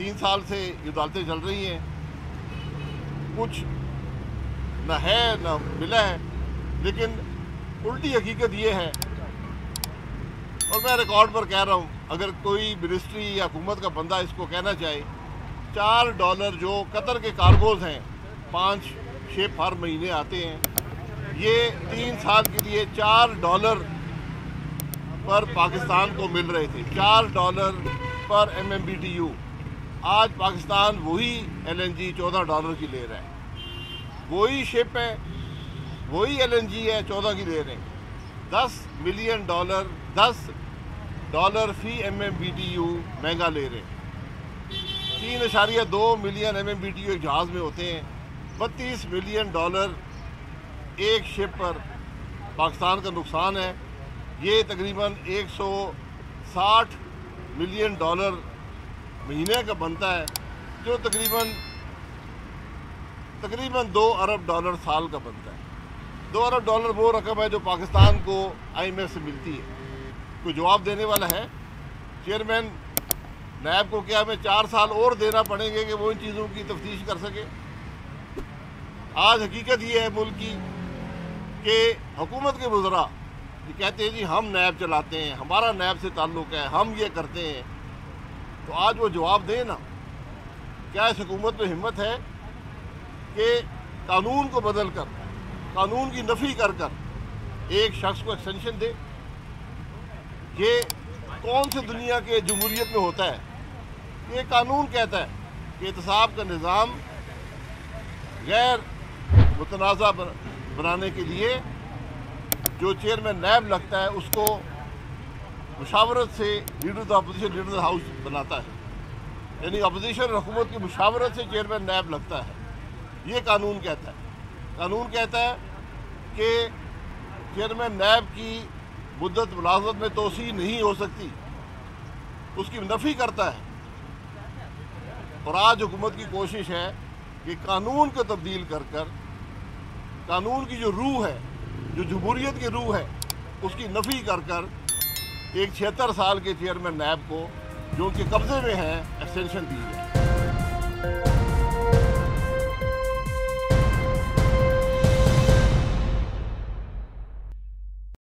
3 साल से ये अदालतें चल रही हैं, कुछ न है न मिला है, लेकिन उल्टी हकीकत ये है, और मैं रिकॉर्ड पर कह रहा हूँ, अगर कोई मिनिस्ट्री या हुकूमत का बंदा इसको कहना चाहे, $4 जो कतर के कार्गोज हैं, 5 शिप हर महीने आते हैं, ये 3 साल के लिए $4 पर पाकिस्तान को मिल रहे थे, $4 पर MMBTU। आज पाकिस्तान वही LNG $14 की ले रहा है, वही शिप है, वही LNG है, 14 की ले रहे हैं। $10 मिलियन $10 फी MMBTU महंगा ले रहे हैं। 3.2 मिलियन MMBTU एक जहाज़ में होते हैं, $32 मिलियन एक शिप पर पाकिस्तान का नुकसान है। ये तकरीबन $160 मिलियन महीने का बनता है, जो तकरीबन $2 अरब साल का बनता है। $2 अरब वो रकम है जो पाकिस्तान को IMF से मिलती है। कोई जवाब देने वाला है? चेयरमैन नैब को क्या हमें 4 साल और देना पड़ेंगे कि वो इन चीज़ों की तफ्तीश कर सके? आज हकीकत ये है मुल्क की कि हुकूमत के वज़रा ये कहते हैं जी हम नैब चलाते हैं, हमारा नैब से ताल्लुक़ है, हम ये करते हैं। तो आज वो जवाब दें ना, क्या इस हुकूमत में हिम्मत है कि कानून को बदल कर, कानून की नफ़ी कर कर एक शख्स को एक्सटेंशन दे? ये कौन से दुनिया के जमहूरियत में होता है? ये कानून कहता है कि एहतसाब का निज़ाम गैर मुतनाज़ा बनाने के लिए जो चेयरमैन नैब लगता है उसको मुशावरत से leader of opposition leader house बनाता है, यानी अपोजिशन और हुकूमत की मुशावरत से चेयरमैन नैब लगता है। ये कानून कहता है। कानून कहता है कि चेयरमैन नैब की मुद्दत मुलाज़मत में तोसी नहीं हो सकती, उसकी नफ़ी करता है। और आज हुकूमत की कोशिश है कि कानून को तब्दील कर कर कानून की जो रूह है, जो जमहूरियत की रूह है, उसकी नफ़ी कर कर एक 76 साल के चेयरमैन नैब को जो उनके कब्ज़े में है एक्सटेंशन दी है।